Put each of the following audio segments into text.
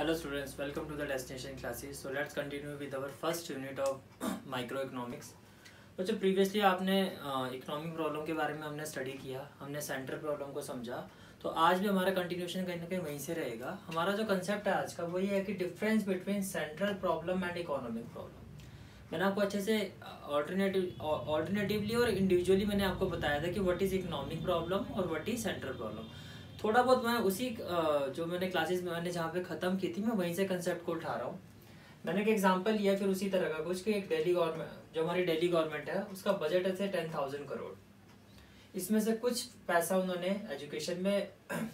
Hello students, welcome to the destination classes. So let's continue with our first unit of microeconomics. बच्चों previously आपने economic problem के बारे में हमने study किया, हमने सेंट्रल प्रॉब्लम को समझा। तो आज भी हमारा कंटिन्यूशन कहीं ना कहीं वहीं से रहेगा। हमारा जो कंसेप्ट है आज का वो ये है कि difference between central problem and economic problem. मैंने आपको अच्छे से ऑल्टरनेटिवली और इंडिविजुअली मैंने आपको बताया था कि व्हाट इज इकोनॉमिक प्रॉब्लम और व्हाट इज सेंट्रल प्रॉब्लम। थोड़ा बहुत मैं उसी जो मैंने क्लासेस में मैंने जहाँ पे ख़त्म की थी मैं वहीं से कंसेप्ट को उठा रहा हूँ। मैंने एक एग्जांपल लिया फिर उसी तरह का कुछ कि एक दिल्ली गवर्नमेंट जो हमारी दिल्ली गवर्नमेंट है उसका बजट है 10,000 करोड़। इसमें से कुछ पैसा उन्होंने एजुकेशन में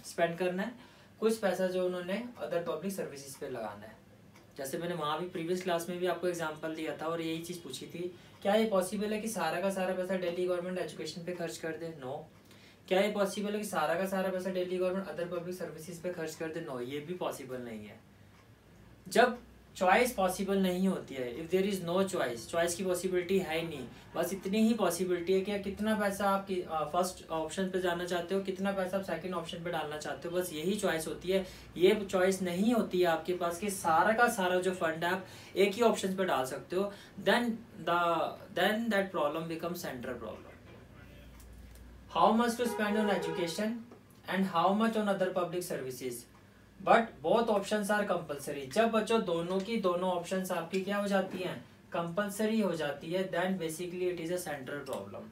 स्पेंड करना है, कुछ पैसा जो उन्होंने अदर पब्लिक सर्विसेज पे लगाना है। जैसे मैंने वहाँ भी प्रीवियस क्लास में भी आपको एग्जाम्पल दिया था और यही चीज़ पूछी थी, क्या ये पॉसिबल है कि सारा का सारा पैसा दिल्ली गवर्नमेंट एजुकेशन पे खर्च कर दे? नो। क्या ये पॉसिबल है कि सारा का सारा पैसा Delhi government other public services पे खर्च कर दे? नो, ये भी पॉसिबल नहीं है। जब चॉइस पॉसिबल नहीं होती है, if there is no choice, choice की पॉसिबिलिटी है ही नहीं, बस इतनी ही पॉसिबिलिटी है कि कितना पैसा आप फर्स्ट ऑप्शन पे जाना चाहते हो, कितना पैसा आप सेकंड ऑप्शन पे डालना चाहते हो, बस यही चॉइस होती है। ये चॉइस नहीं होती है आपके पास कि सारा का सारा जो फंड है आप एक ही ऑप्शन पे डाल सकते हो, then that problem become central problem. How much to spend on education and how much on other public services, but both options are compulsory। जब बच्चों दोनों की दोनों options आपकी क्या हो जाती हैं? कंपल्सरी हो जाती है, then basically it is a central problem,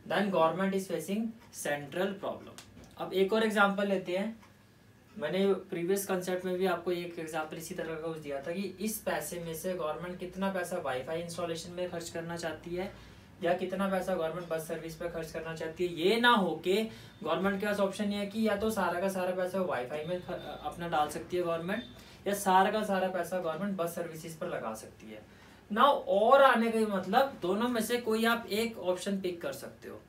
then government is facing central problem। अब एक और एग्जांपल लेते हैं। मैंने प्रीवियस कंसेप्ट में भी आपको एक एग्जांपल इसी तरह का कुछ दिया था कि इस पैसे में से गवर्नमेंट कितना पैसा वाईफाई इंस्टॉलेशन में खर्च करना चाहती है या कितना पैसा गवर्नमेंट बस सर्विस पे खर्च करना चाहती है। ये ना हो के गवर्नमेंट के पास ऑप्शन ये है कि या तो सारा का सारा पैसा वाईफाई में अपना डाल सकती है गवर्नमेंट, या सारा का सारा पैसा गवर्नमेंट बस सर्विसेज पर लगा सकती है ना। और आने का मतलब दोनों में से कोई आप एक ऑप्शन पिक कर सकते हो,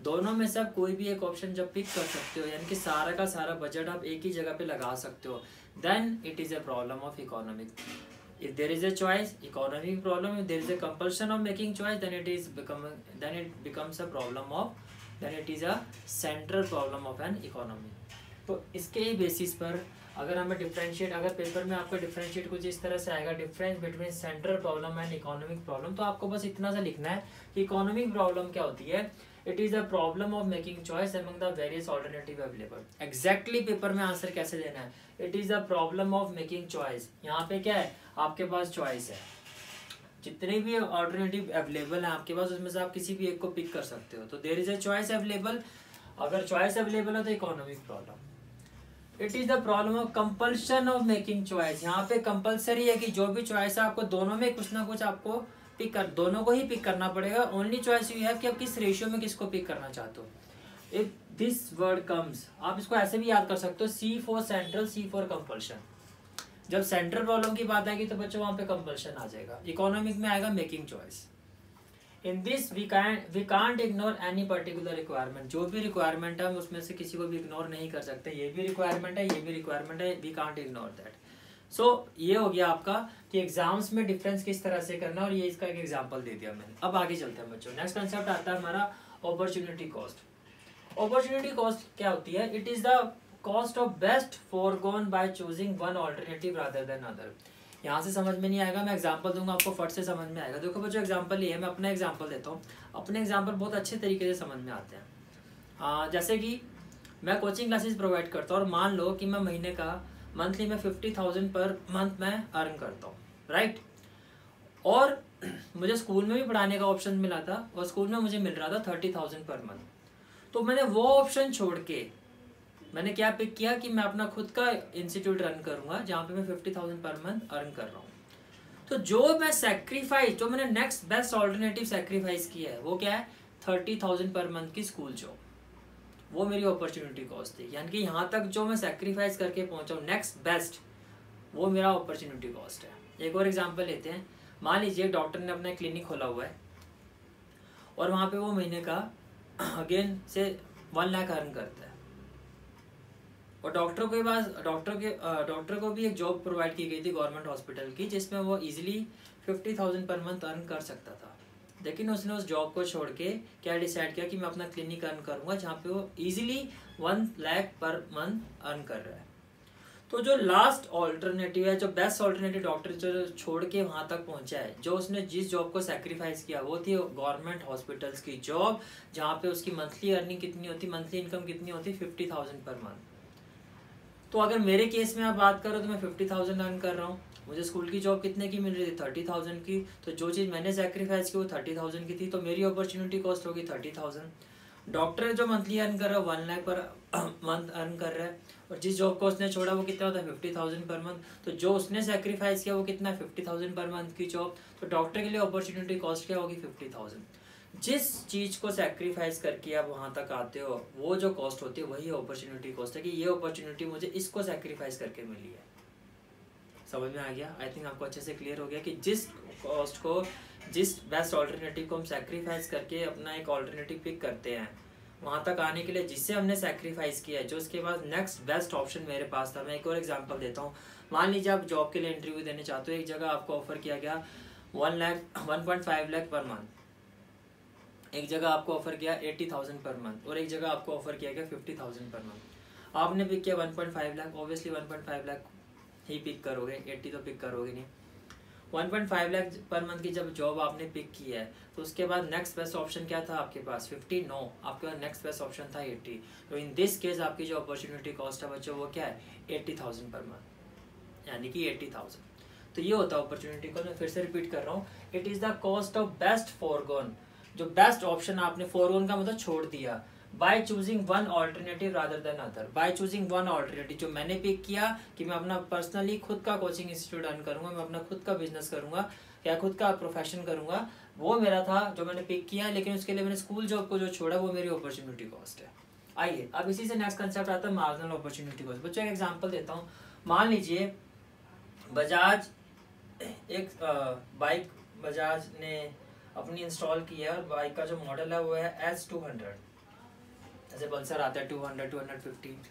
दोनों में से आप कोई भी एक ऑप्शन जब पिक कर सकते हो, यानी कि सारा का सारा बजट आप एक ही जगह पे लगा सकते हो, then it is a problem of economic. If there is a choice, economic problem. If there is a compulsion of making choice, then it becomes a problem of, then it is a central problem of an economy। तो इसके ही basis पर अगर हमें differentiate, अगर paper में आपका differentiate कुछ इस तरह से आएगा, difference between central problem and economic problem, तो आपको बस इतना सा लिखना है कि इकोनॉमिक प्रॉब्लम क्या होती है। It is a problem of making choice among the various alternative available. Exactly paper में आंसर कैसे देना है? It is a problem of making choice. यहाँ पे क्या है, आपके पास चॉइस है, जितने भी ऑल्टरनेटिव अवेलेबल है आपके पास उसमें से आप किसी भी एक को पिक कर सकते हो। तो there is a choice available. अगर चॉइस अवेलेबल है तो economic problem. It is the problem of compulsion of making choice. यहाँ पे कंपल्सरी है कि जो भी चॉइस है आपको दोनों में कुछ ना कुछ आपको पिक कर, दोनों को ही पिक करना पड़ेगा। ओनली चॉइस यू हैव कि आप किस रेशियो में किसको पिक करना चाहते हो। इफ दिस वर्ड कम्स, आप इसको ऐसे भी याद कर सकते हो, C for central, C for compulsion. जब सेंट्रल प्रॉब्लम की बात आएगी तो बच्चों वहां पे कंपल्शन आ जाएगा, इकोनॉमिक में आएगा making choice. In this we can't ignore any particular requirement. जो भी रिक्वायरमेंट है हम उसमें से किसी को भी इग्नोर नहीं कर सकते। ये भी रिक्वायरमेंट है, ये भी रिक्वायरमेंट है, वी कांट इग्नोर दैट। सो ये हो गया आपका कि एग्जाम्स में डिफरेंस किस तरह से करना, और ये इसका एक एग्जाम्पल दे दिया मैंने। अब आगे चलते हैं बच्चों। नेक्स्ट कंसेप्ट आता है हमारा अपॉर्चुनिटी कॉस्ट। अपॉर्चुनिटी कॉस्ट क्या होती है? It is the cost of best foregone by choosing one alternative rather than other. यहाँ से समझ में नहीं आएगा, मैं एग्जांपल दूंगा आपको, फट से समझ में आएगा। देखो बच्चों एग्जांपल ये है, मैं अपना एग्जांपल देता हूँ। अपने एग्जांपल बहुत अच्छे तरीके से समझ में आते हैं। जैसे कि मैं कोचिंग क्लासेस प्रोवाइड करता हूँ और मान लो कि मैं महीने का मंथली में 50,000 पर मंथ मैं अर्न करता हूँ, राइट। और मुझे स्कूल में भी पढ़ाने का ऑप्शन मिला था और स्कूल में मुझे मिल रहा था 30,000 पर मंथ। तो मैंने वो ऑप्शन छोड़ के मैंने क्या पिक किया कि मैं अपना खुद का इंस्टीट्यूट रन करूंगा जहाँ पे मैं 50,000 पर मंथ अर्न कर रहा हूँ। तो जो मैं सैक्रिफाइस, जो मैंने नेक्स्ट बेस्ट ऑल्टरनेटिव सैक्रिफाइस किया है वो क्या है? 30,000 पर मंथ की स्कूल जॉब। वो मेरी अपॉर्चुनिटी कॉस्ट थी, यानी कि यहाँ तक जो मैं सैक्रिफाइस करके पहुंचा हूँ नेक्स्ट बेस्ट, वो मेरा अपॉर्चुनिटी कॉस्ट है। एक और एग्जाम्पल लेते हैं। मान लीजिए डॉक्टर ने अपना क्लिनिक खोला हुआ है और वहाँ पे वो महीने का अगेन से 1 लाख अर्न करता है, और डॉक्टर के पास डॉक्टर को भी एक जॉब प्रोवाइड की गई थी गवर्नमेंट हॉस्पिटल की, जिसमें वो इजीली 50,000 पर मंथ अर्न कर सकता था। लेकिन उसने उस जॉब को छोड़ के क्या डिसाइड किया कि मैं अपना क्लिनिक अर्न करूंगा जहाँ पे वो easily 1 lakh per month earn कर रहा है। तो जो लास्ट ऑल्टरनेटिव है, जो बेस्ट ऑल्टरनेटिव डॉक्टर जो छोड़ के वहां तक पहुंचा है, जो उसने जिस जॉब को सेक्रीफाइस किया वो थी गवर्नमेंट हॉस्पिटल्स की जॉब, जहाँ पे उसकी मंथली अर्निंग कितनी होती, मंथली इनकम कितनी होती, 50,000 पर मंथ। तो अगर मेरे केस में आप बात करो तो मैं 50,000 अर्न कर रहा हूँ, मुझे स्कूल की जॉब कितने की मिल रही थी, 30,000 की। तो जो चीज़ मैंने सेक्रीफाइस की वो 30,000 की थी, तो मेरी अपॉर्चुनिटी कॉस्ट होगी 30,000। डॉक्टर जो मंथली अर्न कर रहा है 1 लाख पर मंथ अर्न कर रहा है, और जिस जॉब को उसने छोड़ा वो कितना होता है 50,000 पर मंथ। तो जो उसने सेक्रीफाइस किया वो कितना, 50,000 पर मंथ की जॉब। तो डॉक्टर के लिए अपॉर्चुनिटी कॉस्ट क्या होगी, 50,000। जिस चीज को सेक्रीफाइस करके आप वहां तक आते हो वो जो कॉस्ट होती है वही अपॉर्चुनिटी कॉस्ट है, कि ये अपॉर्चुनिटी मुझे इसको सेक्रीफाइस करके मिली है। समझ में आ गया? आई थिंक आपको अच्छे से क्लियर हो गया कि जिस कॉस्ट को, जिस बेस्ट ऑल्टरनेटिव को हम सेक्रीफाइस करके अपना एक ऑल्टरनेटिव पिक करते हैं, वहां तक आने के लिए जिससे हमने सेक्रीफाइस किया है, जो उसके बाद नेक्स्ट बेस्ट ऑप्शन मेरे पास था। मैं एक और एग्जांपल देता हूँ। मान लीजिए आप जॉब के लिए इंटरव्यू देने चाहते हो, एक जगह आपको ऑफर किया गया 1.5 लाख पर मंथ, एक जगह आपको ऑफर किया 80,000 पर मंथ, और एक जगह आपको ऑफर किया गया 50,000 पर मंथ। आपने पिक किया 1.5 लाख, ऑब्वियसली 1.5 लाख ही पिक करोगे, 80 तो पिक करोगे नहीं। 1.5 लाख पर मंथ की जब जॉब आपने पिक की है, तो उसके बाद नेक्स्ट बेस्ट ऑप्शन क्या था आपके पास, 50? नो, आपके पास नेक्स्ट बेस्ट ऑप्शन था 80। तो इन दिस केस आपकी जो अपॉर्चुनिटी कॉस्ट है बच्चों वो क्या है, 80,000 पर मंथ, यानी कि 80,000। तो ये होता है अपॉर्चुनिटी कॉस्ट। मैं फिर से रिपीट कर रहा हूँ, it is the cost of best foregone, जो बेस्ट ऑप्शन आपने, फॉरगॉन का मतलब छोड़ दिया, bye choosing one alternative rather than other. Bye choosing one alternative, जो मैंने पिक किया कि मैं अपना पर्सनली खुद का कोचिंग इंस्टीट्यूट रन करूंगा, मैं अपना खुद का बिजनेस करूंगा या खुद का प्रोफेशन करूंगा, वो मेरा था जो मैंने पिक किया, लेकिन उसके लिए मैंने स्कूल जॉब को जो छोड़ा वो मेरी अपॉर्चुनिटी कॉस्ट है। आइए अब इसी से नेक्स्ट कंसेप्ट आता है मार्जिनल अपॉर्चुनिटी कॉस्ट। बच्चों एक एग्जांपल देता हूँ। मान लीजिए बजाज एक बाइक बजाज ने अपनी इंस्टॉल की है, और बाइक का जो मॉडल है वो है S200, जैसे पल्सर आता है 200, 250,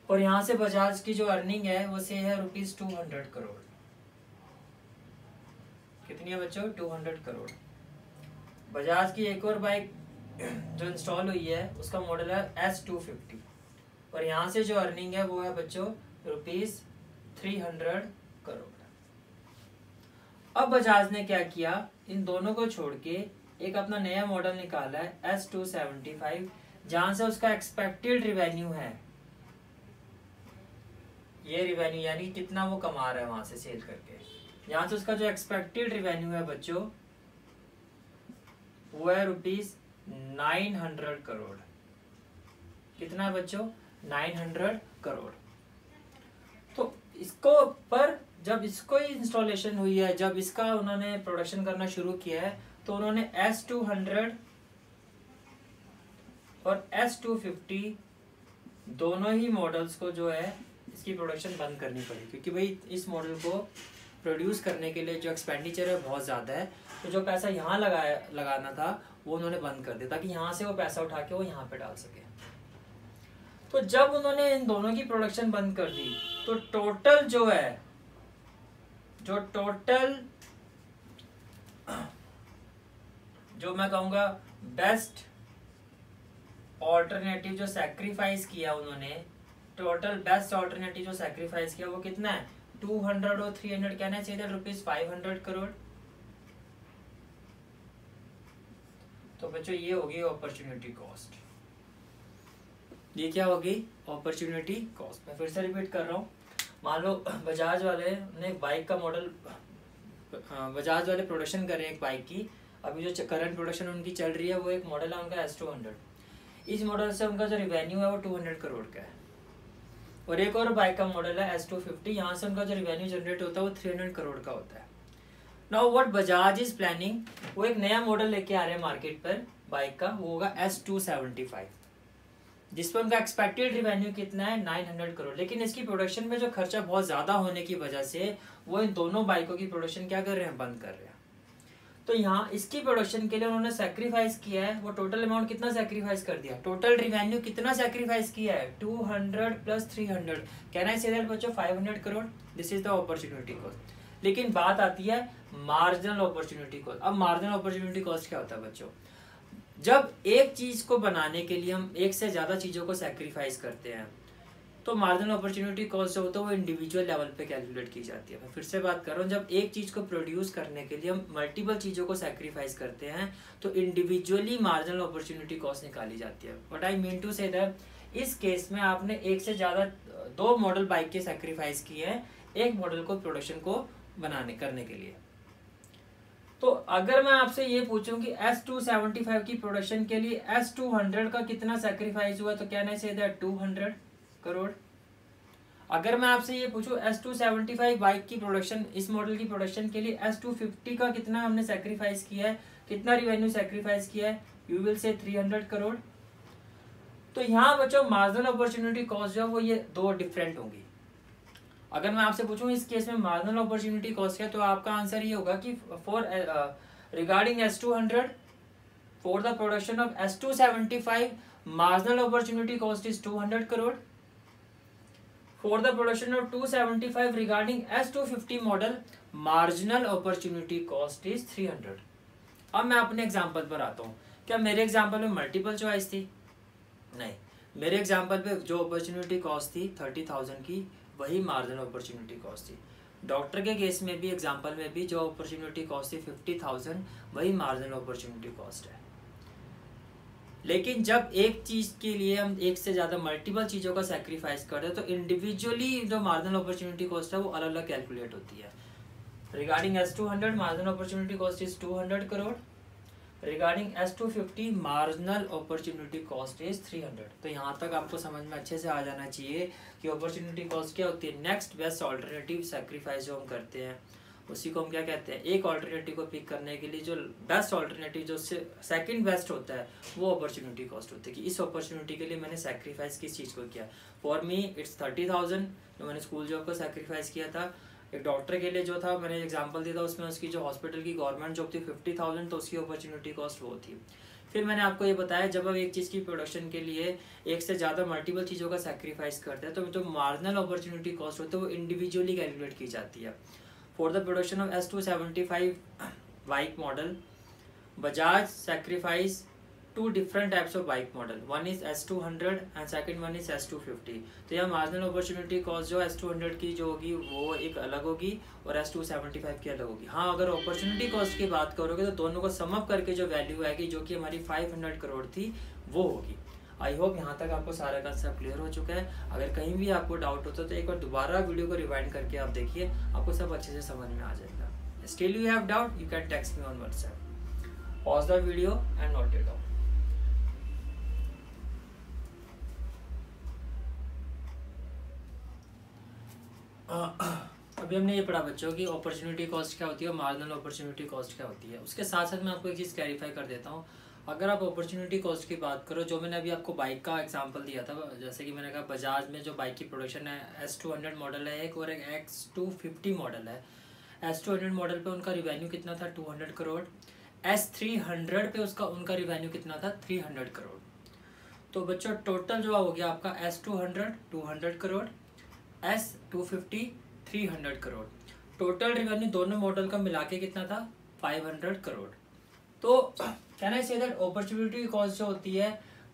और यहाँ से बजाज की जो अर्निंग है वो से है ₹200 करोड़। कितनी है बच्चों, 200 करोड़। बजाज की एक और बाइक जो इंस्टॉल हुई है उसका मॉडल है S250, और यहाँ से जो अर्निंग है वो है बच्चों ₹300 करोड़। अब बजाज ने क्या किया, इन दोनों को छोड़ के एक अपना नया मॉडल निकाला है S275, जहां से उसका एक्सपेक्टेड रिवेन्यू है, ये रिवेन्यू यानी कितना वो कमा रहा है वहां से सेल करके, जहां से उसका जो एक्सपेक्टेड रिवेन्यू है बच्चों वो है ₹900 करोड़। कितना है बच्चों, 900 करोड़। तो इसको पर जब इसको इंस्टॉलेशन हुई है, जब इसका उन्होंने प्रोडक्शन करना शुरू किया है, तो उन्होंने S200 और S250 दोनों ही मॉडल्स को जो है इसकी प्रोडक्शन बंद करनी पड़ी, क्योंकि भाई इस मॉडल को प्रोड्यूस करने के लिए जो एक्सपेंडिचर है बहुत ज़्यादा है, तो जो पैसा यहाँ लगाना था वो उन्होंने बंद कर दिया, ताकि यहाँ से वो पैसा उठा के वो यहाँ पे डाल सके। तो जब उन्होंने इन दोनों की प्रोडक्शन बंद कर दी, तो टोटल जो है, जो मैं कहूँगा बेस्ट ऑल्टरनेटिव जो सैक्रिफाइस किया उन्होंने, टोटल बेस्ट ऑल्टरनेटिव जो सैक्रिफाइस किया वो कितना है, 200 और 300 कहना चाहिए था ₹500 करोड़। तो बच्चों ये होगी अपॉर्चुनिटी कॉस्ट। ये क्या होगी, अपॉर्चुनिटी कॉस्ट। मैं फिर से रिपीट कर रहा हूँ। मान लो बजाज वाले ने एक बाइक का मॉडल, बजाज वाले प्रोडक्शन कर रहे हैं एक बाइक की, अभी जो करंट प्रोडक्शन उनकी चल रही है वो एक मॉडल है उनका S200। इस मॉडल से उनका जो रिवेन्यू है वो 200 करोड़ का है, और एक और बाइक का मॉडल है S250, यहाँ से उनका जो रिवेन्यू जनरेट होता है वो 300 करोड़ का होता है। Now what Bajaj is planning, वो एक नया मॉडल लेके आ रहे हैं मार्केट पर बाइक का, वो होगा S275, जिस पर उनका एक्सपेक्टेड रिवेन्यू कितना है 900 करोड़। लेकिन इसकी प्रोडक्शन में जो खर्चा बहुत ज्यादा होने की वजह से वो इन दोनों बाइकों की प्रोडक्शन क्या कर रहे हैं, बंद कर रहे हैं। तो यहाँ इसकी प्रोडक्शन के लिए उन्होंने सैक्रिफाइस किया है, वो टोटल अमाउंट कितना सैक्रिफाइस कर दिया, टोटल रिवेन्यू कितना सैक्रिफाइस किया है, 200 प्लस 300 कहना है बच्चों 500 crore. This is the opportunity cost. लेकिन बात आती है मार्जिनल अपॉर्चुनिटी कॉस्ट। अब मार्जिनल अपॉर्चुनिटी कॉस्ट क्या होता है बच्चों, जब एक चीज को बनाने के लिए हम एक से ज्यादा चीजों को सैक्रिफाइस करते हैं, तो मार्जिनल अपॉर्चुनिटी कॉस्ट जो होता है वो इंडिविजुअल लेवल पे कैलकुलेट की जाती है। मैं फिर से बात कर रहा हूँ, जब एक चीज को प्रोड्यूस करने के लिए हम मल्टीपल चीजों को सैक्रिफाइस करते हैं तो इंडिविजुअली मार्जिनल अपॉर्चुनिटी कॉस्ट निकाली जाती है। What I mean to say that इस केस में आपने एक से ज्यादा 2 मॉडल बाइक के सैक्रिफाइस किए हैं एक मॉडल को प्रोडक्शन को बनाने करने के लिए। तो अगर मैं आपसे ये पूछूं कि S275 की प्रोडक्शन के लिए S200 का कितना सैक्रिफाइस हुआ, तो क्या नहीं से दैट 200 करोड़। अगर मैं आपसे ये पूछूं S275 बाइक की प्रोडक्शन, इस मॉडल की प्रोडक्शन के लिए S250 का कितना हमने सैक्रिफाइस किया है, कितना रिवेन्यू सैक्रिफाइस किया है, यू विल से 300 करोड़। तो यहाँ बच्चों मार्जिनल अपॉर्चुनिटी कॉस्ट जो वो ये 2 डिफरेंट होंगी। अगर मैं आपसे पूछूं इस केस में मार्जिनल अपॉर्चुनिटी कॉस्ट क्या है, तो आपका आंसर ये होगा कि for regarding S200 for the production of S275 marginal opportunity cost is 200 crore. For the production of 275 regarding S250 model marginal opportunity cost is 300। अब मैं अपने एग्जांपल पर आता हूँ। क्या मेरे एग्जांपल में मल्टीपल चॉइस थी? नहीं, मेरे एग्जांपल पे जो अपॉर्चुनिटी कॉस्ट थी 30,000 की वही मार्जिनल अपॉर्चुनिटी कॉस्ट थी। डॉक्टर के केस में भी एग्जांपल में भी जो अपॉर्चुनिटी कॉस्ट थी 50,000 वही मार्जिनल अपॉर्चुनिटी कॉस्ट है। लेकिन जब एक चीज के लिए हम एक से ज्यादा मल्टीपल चीजों का सैक्रिफाइस करते हैं तो इंडिविजुअली जो मार्जिनल अपॉर्चुनिटी कॉस्ट है वो अलग अलग कैलकुलेट होती है। Regarding S200 marginal opportunity cost is 200 crore. Regarding S250 marginal opportunity cost is 300। तो यहाँ तक आपको समझ में अच्छे से आ जाना चाहिए कि अपॉर्चुनिटी कॉस्ट क्या होती है। नेक्स्ट बेस्ट ऑल्टरनेटिव सैक्रिफाइस जो हम करते हैं उसी को हम क्या कहते हैं, एक ऑल्टरनेटिव को पिक करने के लिए जो बेस्ट ऑल्टरनेटिव जो सेकंड बेस्ट होता है वो अपॉर्चुनिटी कॉस्ट होती है कि इस अपॉर्चुनिटी के लिए मैंने सैक्रिफाइस किस चीज़ को किया। फॉर मी इट्स 30,000 जो मैंने स्कूल जॉब को सैक्रिफाइस किया था। एक डॉक्टर के लिए जो था मैंने एग्जांपल दिया था उसमें उसकी जो हॉस्पिटल की गवर्नमेंट जॉब थी 50,000 तो उसकी अपॉर्चुनिटी कॉस्ट वो थी। फिर मैंने आपको ये बताया जब आप एक चीज़ की प्रोडक्शन के लिए एक से ज़्यादा मल्टीपल चीज़ों का सैक्रिफाइस करते हैं तो जो मार्जिनल अपॉर्चुनिटी कॉस्ट होती है वो इंडिविजुअली कैलकुलेट की जाती है। For the production of S275 bike model Bajaj sacrifice 2 different types of bike model. One is S200 and second one is S250. तो यह मार्जिनल अपॉर्चुनिटी कॉस्ट जो S200 की जो होगी वो एक अलग होगी और S275 की अलग होगी। हाँ, अगर अपॉर्चुनिटी कॉस्ट की बात करोगे तो दोनों को सम अप करके जो वैल्यू आएगी जो कि हमारी 500 करोड़ थी वो होगी। आई होप यहाँ तक आपको सारा कंसेप्ट क्लियर हो चुका है। अगर कहीं भी आपको डाउट होता है तो एक बार दोबारा वीडियो को रिवाइंड करके आप देखिए, आपको सब अच्छे से समझ में आ जाएगा। Still you have doubt you can text me on WhatsApp। Pause the video and note it down. अभी हमने ये पढ़ा बच्चों की अपॉर्चुनिटी कॉस्ट क्या होती है और मार्जिनल अपॉर्चुनिटी कॉस्ट क्या होती है। उसके साथ साथ मैं आपको एक चीज़ क्लैरिफाई कर देता हूँ। अगर आप अपॉर्चुनिटी कॉस्ट की बात करो, जो मैंने अभी आपको बाइक का एग्जांपल दिया था, जैसे कि मैंने कहा बजाज में जो बाइक की प्रोडक्शन है S200 मॉडल है एक और एक X250 मॉडल है। S200 मॉडल पे उनका रिवेन्यू कितना था 200 करोड़। S300 पे उनका रिवेन्यू कितना था 300 करोड़। तो बच्चों टोटल जो हो गया आपका S200 200 crore, S250 300 crore. Total revenue दोनों मॉडल का मिला के कितना था 500 करोड़। तो can I say that opportunity cost जो होती है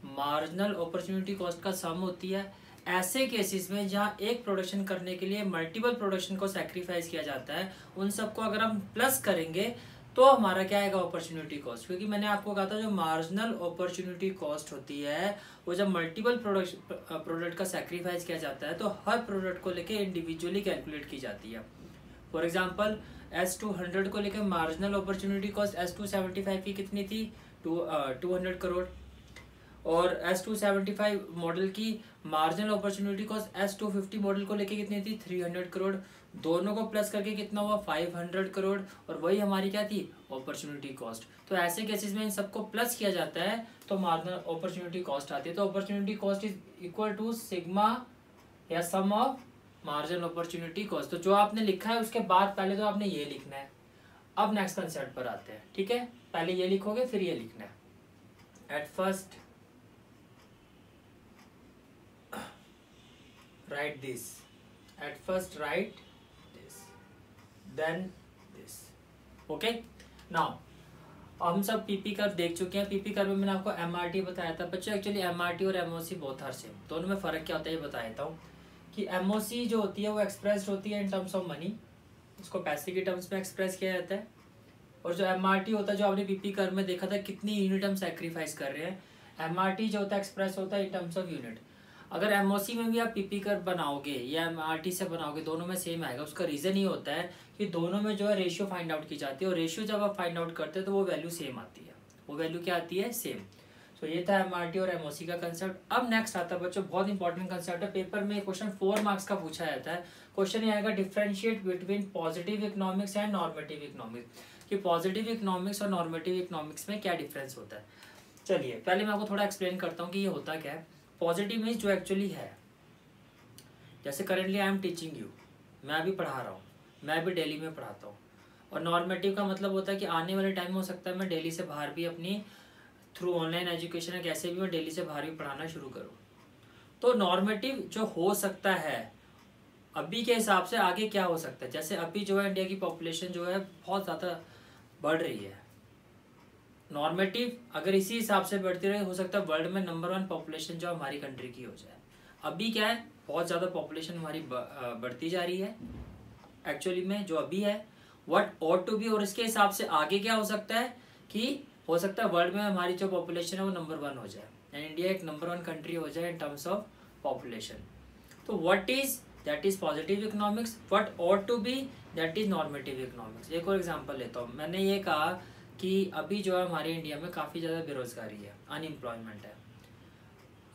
मार्जिनल अपॉर्चुनिटी कॉस्ट का सम होती है ऐसे केसेस में जहाँ एक प्रोडक्शन करने के लिए मल्टीपल प्रोडक्शन को सैक्रिफाइस किया जाता है, उन सबको अगर हम प्लस करेंगे तो हमारा क्या आएगा अपॉर्चुनिटी कॉस्ट। क्योंकि मैंने आपको कहा था जो मार्जिनल अपॉर्चुनिटी कॉस्ट होती है वो जब मल्टीपल प्रोडक्ट का सैक्रिफाइस किया जाता है तो हर प्रोडक्ट को लेके इंडिविजुअली कैलकुलेट की जाती है। फॉर एग्जांपल S200 को लेकर मार्जिनल अपॉर्चुनिटी कॉस्ट S275 की कितनी थी 200 करोड़ और S275 मॉडल की marginal opportunity cost S250 model को लेके कितनी थी 300 करोड़। दोनों को प्लस करके कितना हुआ 500 करोड़ और वही हमारी क्या थी अपॉर्चुनिटी कॉस्ट। तो ऐसे केसेस में इन सबको प्लस किया जाता है तो मार्जिनल अपॉर्चुनिटी कॉस्ट आती है। तो opportunity cost is equal to sigma या sum of marginal opportunity cost. तो जो आपने लिखा है उसके बाद पहले तो आपने ये लिखना है। अब नेक्स्ट कंसेप्ट पर आते हैं, ठीक है। पहले ये लिखोगे फिर ये लिखना है। At first write this, at first write this, then this, okay। now हम सब पीपी कर्व देख चुके हैं। पीपी कर्व में मैंने आपको MRT बताया था बच्चों। एक्चुअली MRT और MOC बोथ आर सेम, दोनों में फ़र्क क्या होता है ये बता देता हूँ। कि एमओसी जो होती है वो एक्सप्रेस होती है इन टर्म्स ऑफ मनी, उसको पैसे के टर्म्स में एक्सप्रेस किया जाता है। और जो एमआरटी होता है, जो आपने पीपी कर्व में देखा था कितनी यूनिट हम सेक्रीफाइस कर रहे हैं, एमआरटी जो होता है एक्सप्रेस होता है इन टर्म्स ऑफ यूनिट। अगर एमओसी में भी आप पीपी कर्व बनाओगे या एमआरटी से बनाओगे, दोनों में सेम आएगा। उसका रीज़न ये होता है कि दोनों में जो है रेशियो फाइंड आउट की जाती है, और रेशियो जब आप फाइंड आउट करते हैं तो वो वैल्यू सेम आती है। वो वैल्यू क्या आती है? सेम। तो ये था एमआरटी और एमओसी का कंसेप्ट। अब नेक्स्ट आता है बच्चों, बहुत इंपॉर्टेंट कंसेप्ट है, पेपर में क्वेश्चन 4 मार्क्स का पूछा जाता है। क्वेश्चन ये आएगा, differentiate between positive economics and normative economics, कि पॉजिटिव इकोनॉमिक्स और नॉर्मेटिव इकोनॉमिक्स में क्या डिफरेंस होता है। चलिए पहले मैं आपको थोड़ा एक्सप्लेन करता हूँ कि ये होता क्या है। पॉजिटिव मीन्स जो एक्चुअली है, जैसे currently I am teaching you, मैं अभी पढ़ा रहा हूँ, मैं अभी दिल्ली में पढ़ाता हूँ। और नॉर्मेटिव का मतलब होता है कि आने वाले टाइम में हो सकता है मैं दिल्ली से बाहर भी अपनी थ्रू ऑनलाइन एजुकेशन है, कैसे भी मैं दिल्ली से बाहर भी पढ़ाना शुरू करूँ। तो नॉर्मेटिव जो हो सकता है अभी के हिसाब से आगे क्या हो सकता है, जैसे अभी जो है इंडिया की पॉपुलेशन जो है बहुत ज़्यादा बढ़ रही है। नॉर्मेटिव अगर इसी हिसाब से बढ़ती रहे, हो सकता है वर्ल्ड में नंबर 1 पॉपुलेशन जो हमारी कंट्री की हो जाए। अभी क्या है, बहुत ज़्यादा पॉपुलेशन हमारी बढ़ती जा रही है एक्चुअली में जो अभी है, व्हाट ऑट टू बी। और इसके हिसाब से आगे क्या हो सकता है कि हो सकता है वर्ल्ड में हमारी जो पॉपुलेशन है वो नंबर 1 हो जाए, एंड इंडिया एक नंबर 1 कंट्री हो जाए इन टर्म्स ऑफ पॉपुलेशन। तो what is that is positive economics, what ought to be that is normative economics. एक और एग्जांपल लेता हूँ। मैंने ये कहा कि अभी जो है हमारे इंडिया में काफ़ी ज़्यादा बेरोजगारी है, अनएम्प्लॉयमेंट है।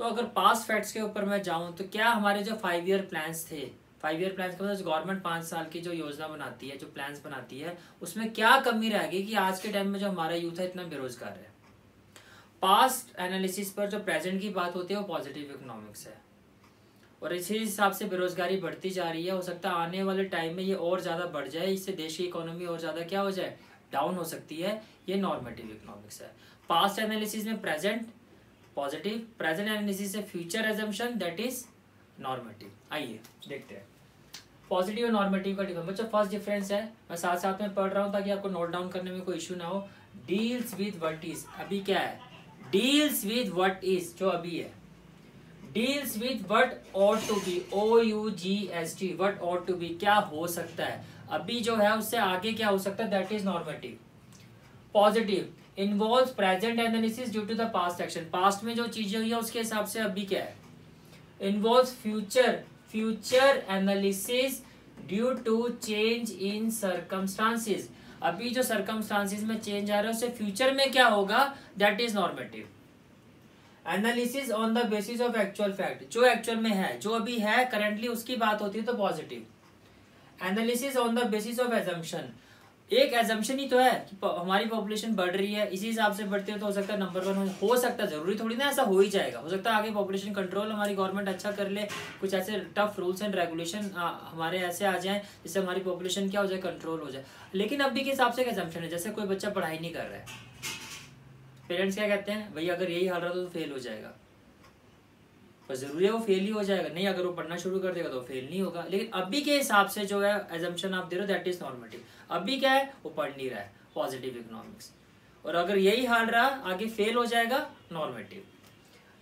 तो अगर पास्ट फैक्ट्स के ऊपर मैं जाऊँ तो क्या हमारे जो 5 ईयर प्लान्स थे, 5 ईयर प्लान्स का मतलब गवर्नमेंट 5 साल की जो योजना बनाती है, जो प्लान्स बनाती है, उसमें क्या कमी रहेगी कि आज के टाइम में जो हमारा यूथ है इतना बेरोजगार है। पास्ट एनालिसिस पर जो प्रेजेंट की बात होती है वो पॉजिटिव इकोनॉमिक्स है, और इसी हिसाब से बेरोजगारी बढ़ती जा रही है। हो सकता है आने वाले टाइम में ये और ज़्यादा बढ़ जाए, इससे देश की इकोनॉमी और ज़्यादा क्या हो जाए, डाउन हो सकती है। ये नॉर्मेटिव इकोनॉमिक्स है। पास्ट एनालिसिस में प्रेजेंट पॉजिटिव, प्रेजेंट एनालिसिस से future assumption that is normative. आइए देखते हैं पॉजिटिव और नॉर्मेटिव का डिफरेंस। बच्चों फर्स्ट डिफरेंस है, मैं साथ साथ में पढ़ रहा हूँ ताकि आपको नोट डाउन करने में कोई इशू ना हो। डील्स विद व्हाट इज, अभी क्या है, डील्स विद व्हाट इज जो अभी है, deals with what ought to be, OUGST, what ought to be, क्या हो सकता है अभी जो है उससे आगे क्या हो सकता है, that is normative. Positive involves present analysis due to the past action, past में जो चीजें हुई है उसके हिसाब से अभी क्या है। Involves future analysis due to change in circumstances, अभी जो सर्कमस्टांसेस में चेंज आ रहा है उससे फ्यूचर में क्या होगा, that is normative. Analysis on the basis of actual fact, जो एक्चुअल में है, जो अभी है करंटली उसकी बात होती है तो positive. Analysis on the basis of assumption, एक एजम्पशन ही तो है कि हमारी पॉपुलेशन बढ़ रही है, इसी हिसाब से बढ़ती है तो हो सकता है नंबर 1 हो सकता है, जरूरी थोड़ी ना ऐसा हो ही जाएगा। हो सकता है आगे पॉपुलेशन कंट्रोल हमारी गवर्नमेंट अच्छा कर ले, कुछ ऐसे टफ रूल्स एंड रेगुलेशन हमारे ऐसे आ जाएं जिससे हमारी पॉपुलेशन क्या हो जाए, कंट्रोल हो जाए। लेकिन अभी के हिसाब से एक एजम्पशन है, जैसे कोई बच्चा पढ़ाई नहीं कर रहा है, पेरेंट्स क्या कहते हैं, भैया अगर यही हाल रहा तो फेल हो जाएगा, पर जरूरी है वो फेल ही हो जाएगा, नहीं अगर वो पढ़ना शुरू कर देगा तो फेल नहीं होगा। लेकिन अभी के हिसाब से जो है एजम्पशन आप दे रहे हो दैट इज नॉर्मेटिव। अभी क्या है, वो पढ़ नहीं रहा है, पॉजिटिव इकोनॉमिक्स, और अगर यही हाल रहा आगे फेल हो जाएगा, नॉर्मेटिव।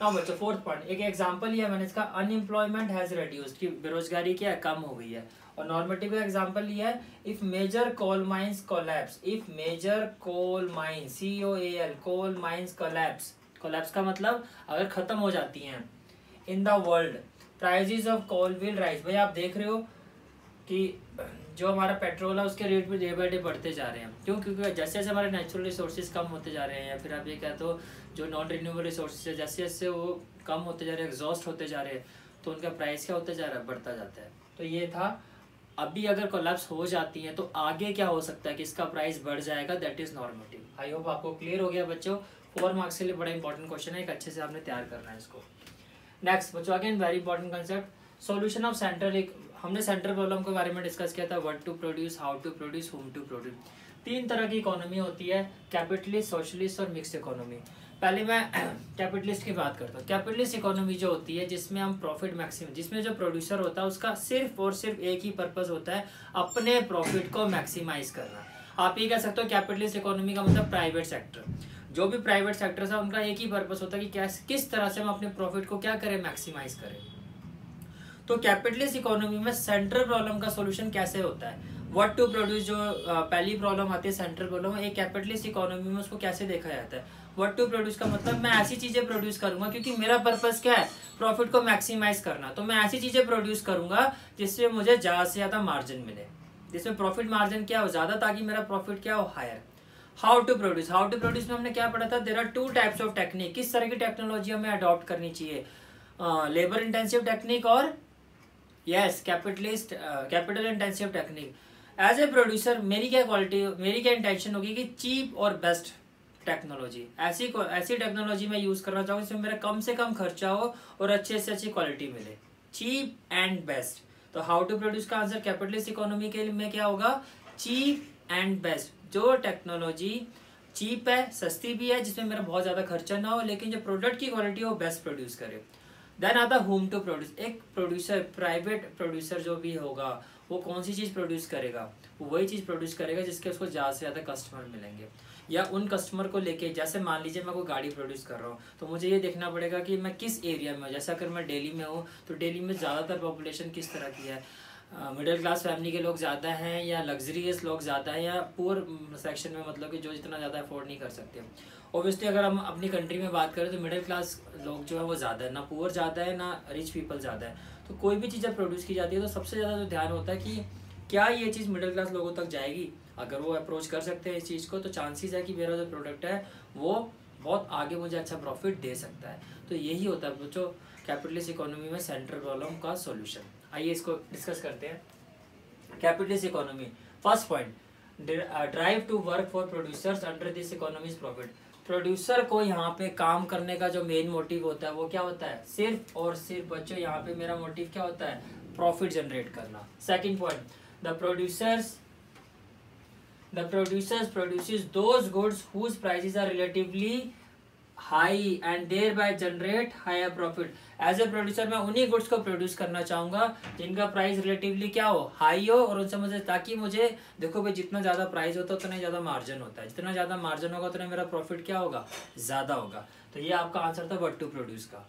नाउ बच्चों फोर्थ पॉइंट, एक एग्जांपल लिया मैंने इसका, अनएम्प्लॉयमेंट हैज रिड्यूस्ड, की बेरोजगारी क्या है, कम हो गई है। और नॉर्मेटिव का एग्जांपल लिया है, if major coal mines collapse, if major coal mines COAL coal mines collapse, collapse का मतलब अगर खत्म हो जाती हैं in the world, prices of coal will rise. भाई आप देख रहे हो कि जो हमारा पेट्रोल है उसके रेट भी डे बाई डे बढ़ते जा रहे हैं, क्यों, क्योंकि जैसे जैसे हमारे नेचुरल रिसोर्सेज कम होते जा रहे हैं, या फिर आप ये कहते हो जो नॉन रिन्यूएबल रिसोर्सेज है जैसे जैसे वो कम होते जा रहे हैं, एग्जॉस्ट होते जा रहे हैं, तो उनका प्राइस क्या होता जा रहा है, बढ़ता जाता है। तो ये था, अभी अगर कोलैप्स हो जाती है तो आगे क्या हो सकता है कि इसका प्राइस बढ़ जाएगा, that is normative. I hope आपको क्लियर हो गया बच्चों। 4 मार्क्स के लिए बड़ा इंपॉर्टेंट क्वेश्चन है, एक अच्छे से आपने तैयार करना है इसको। नेक्स्ट बच्चों, again very important concept, solution of central, एक हमने सेंट्रल प्रॉब्लम के बारे में डिस्कस किया था, what to produce, how to produce, whom to produce. 3 तरह की इकोनॉमी होती है, कैपिटलिस्ट, सोशलिस्ट और मिक्स्ड इकोनॉमी। पहले मैं कैपिटलिस्ट की बात करता हूँ। कैपिटलिस्ट इकोनॉमी जो होती है जिसमें हम प्रॉफिट मैक्सिमम, जिसमें जो प्रोड्यूसर होता है उसका सिर्फ और सिर्फ एक ही पर्पस होता है, अपने प्रॉफिट को मैक्सिमाइज करना। आप ये कह सकते हो कैपिटलिस्ट इकोनॉमी का मतलब प्राइवेट सेक्टर, जो भी प्राइवेट सेक्टर है उनका एक ही पर्पस होता है कि किस तरह से हम अपने प्रॉफिट को क्या करें, मैक्सिमाइज करें। तो कैपिटलिस्ट इकोनॉमी में सेंट्रल प्रॉब्लम का सोल्यूशन कैसे होता है, व्हाट टू प्रोड्यूस, जो पहली प्रॉब्लम आती है सेंट्रल प्रॉब्लम, एक कैपिटलिस्ट इकोनॉमी में उसको कैसे देखा जाता है। व्हाट टू प्रोड्यूस का मतलब मैं ऐसी चीजें प्रोड्यूस करूंगा, क्योंकि मेरा पर्पस क्या है, प्रॉफिट को मैक्सिमाइज करना, तो मैं ऐसी चीजें प्रोड्यूस करूंगा जिससे मुझे ज्यादा से ज्यादा मार्जिन मिले, जिसमें प्रॉफिट मार्जिन क्या हो ज्यादा, ताकि मेरा प्रॉफिट क्या हो higher. How to produce, how to produce में हमने क्या पढ़ा था, there are two types of technique, किस तरह की टेक्नोलॉजी हमें अडॉप्ट करनी चाहिए, लेबर इंटेंसिव टेक्निक और yes capital intensive technique. As a producer मेरी क्या क्वालिटी, मेरी क्या इंटेंशन होगी कि चीप और बेस्ट टेक्नोलॉजी, ऐसी टेक्नोलॉजी मैं यूज करना चाहूँ जिसमें मेरा कम से कम खर्चा हो और अच्छे से अच्छी क्वालिटी मिले, चीप एंड बेस्ट। तो हाउ टू प्रोड्यूस का आंसर कैपिटलिस्ट इकोनॉमी के लिए में क्या होगा, चीप एंड बेस्ट, जो टेक्नोलॉजी चीप है, सस्ती भी है, जिसमें मेरा बहुत ज्यादा खर्चा ना हो, लेकिन जो प्रोडक्ट की क्वालिटी हो बेस्ट प्रोड्यूस करे। देन आता होम टू प्रोड्यूस, एक प्रोड्यूसर, प्राइवेट प्रोड्यूसर जो भी होगा वो कौन सी चीज प्रोड्यूस करेगा, वो वही चीज प्रोड्यूस करेगा जिसके उसको ज्यादा से ज्यादा कस्टमर मिलेंगे, या उन कस्टमर को लेके, जैसे मान लीजिए मैं कोई गाड़ी प्रोड्यूस कर रहा हूँ, तो मुझे ये देखना पड़ेगा कि मैं किस एरिया में हूँ। जैसे अगर मैं दिल्ली में हूँ तो दिल्ली में ज़्यादातर पॉपुलेशन किस तरह की है, मिडिल क्लास फैमिली के लोग ज़्यादा हैं, या लग्जरियस लोग ज़्यादा हैं, या पुअर सेक्शन में, मतलब कि जो इतना ज़्यादा अफोर्ड नहीं कर सकते। ऑब्वियसली अगर हम अपनी कंट्री में बात करें तो मिडिल क्लास लोग जो है वो ज़्यादा है, ना पुअर ज़्यादा है ना रिच पीपल ज़्यादा है। तो कोई भी चीज़ जब प्रोड्यूस की जाती है तो सबसे ज़्यादा जो ध्यान होता है कि क्या ये चीज़ मिडिल क्लास लोगों तक जाएगी। अगर वो अप्रोच कर सकते हैं इस चीज़ को तो चांसेस है कि मेरा जो प्रोडक्ट है वो बहुत आगे मुझे अच्छा प्रॉफिट दे सकता है। तो यही होता है बच्चों कैपिटलिस्ट इकोनॉमी में सेंट्रल प्रॉब्लम का सॉल्यूशन। आइए इसको डिस्कस करते हैं। Capitalist economy, first point, drive to work for producers under this economy profit. Producer को यहाँ पे काम करने का जो मेन मोटिव होता है वो क्या होता है, सिर्फ और सिर्फ बच्चों यहाँ पे मेरा मोटिव क्या होता है, प्रॉफिट जनरेट करना। Second point, the producers produces those goods whose prices are relatively high and thereby generate higher profit। As a producer मैं उन्हीं गुड्स को प्रोड्यूस करना चाहूंगा जिनका प्राइस रिलेटिवली क्या हो, हाई हो, और उनसे मुझे, ताकि मुझे देखो भाई जितना ज्यादा प्राइस होता है उतना ही ज्यादा मार्जिन होता है, जितना ज्यादा मार्जिन होगा उतना मेरा प्रॉफिट क्या होगा, ज्यादा होगा। तो ये आपका आंसर था व्हाट टू प्रोड्यूस का।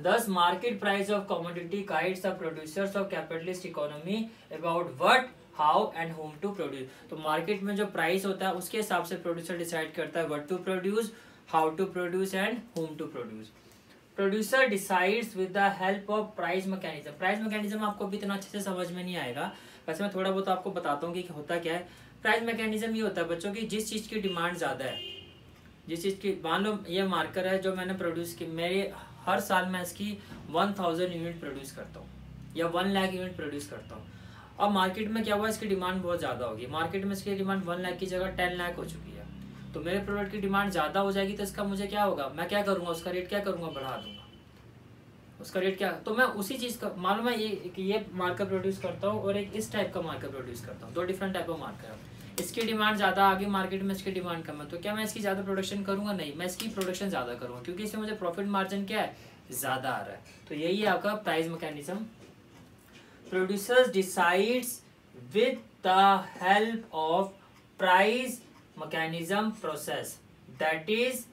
Thus market price of commodity guides the producers of capitalist economy about what, how and whom to produce। तो मार्केट में जो प्राइस होता है उसके हिसाब से प्रोड्यूसर डिसाइड करता है what to produce, how to produce and whom to produce। Producer decides with the help of price mechanism. Price mechanism आपको भी इतना अच्छे से समझ में नहीं आएगा, वैसे मैं थोड़ा बहुत आपको बताता हूँ कि होता क्या है। प्राइस मैकेनिज्म ये होता है बच्चों की जिस चीज़ की डिमांड ज़्यादा है, जिस चीज़ की, मान लो ये मार्कर है जो मैंने प्रोड्यूस की, मेरे हर साल मैं इसकी 1000 यूनिट प्रोड्यूस करता हूँ या 1 लाख यूनिट प्रोड्यूस करता हूँ। अब मार्केट में क्या हुआ, इसकी डिमांड बहुत ज़्यादा होगी, मार्केट में इसकी डिमांड 1 लाख की जगह 10 लाख हो चुकी है। तो मेरे प्रोडक्ट की डिमांड ज़्यादा हो जाएगी तो इसका मुझे क्या होगा, मैं क्या करूँगा, उसका रेट क्या करूँगा, बढ़ा दूंगा उसका रेट क्या। तो मैं उसी चीज़ का, मालूम है ये मार्कर प्रोड्यूस करता हूँ और एक इस टाइप का मार्कर प्रोड्यूस करता हूँ, 2 डिफरेंट टाइप ऑफ मार्कर है। इसकी डिमांड ज़्यादा आगे मार्केट में, इसकी डिमांड कम है, तो क्या मैं इसकी ज़्यादा प्रोडक्शन करूँगा, नहीं, मैं इसकी प्रोडक्शन ज़्यादा करूँगा क्योंकि इसमें मुझे प्रॉफिट मार्जिन क्या है, ज़्यादा आ रहा है। तो यही है आपका price mechanism. Producers decides with the help of price mechanism process, that is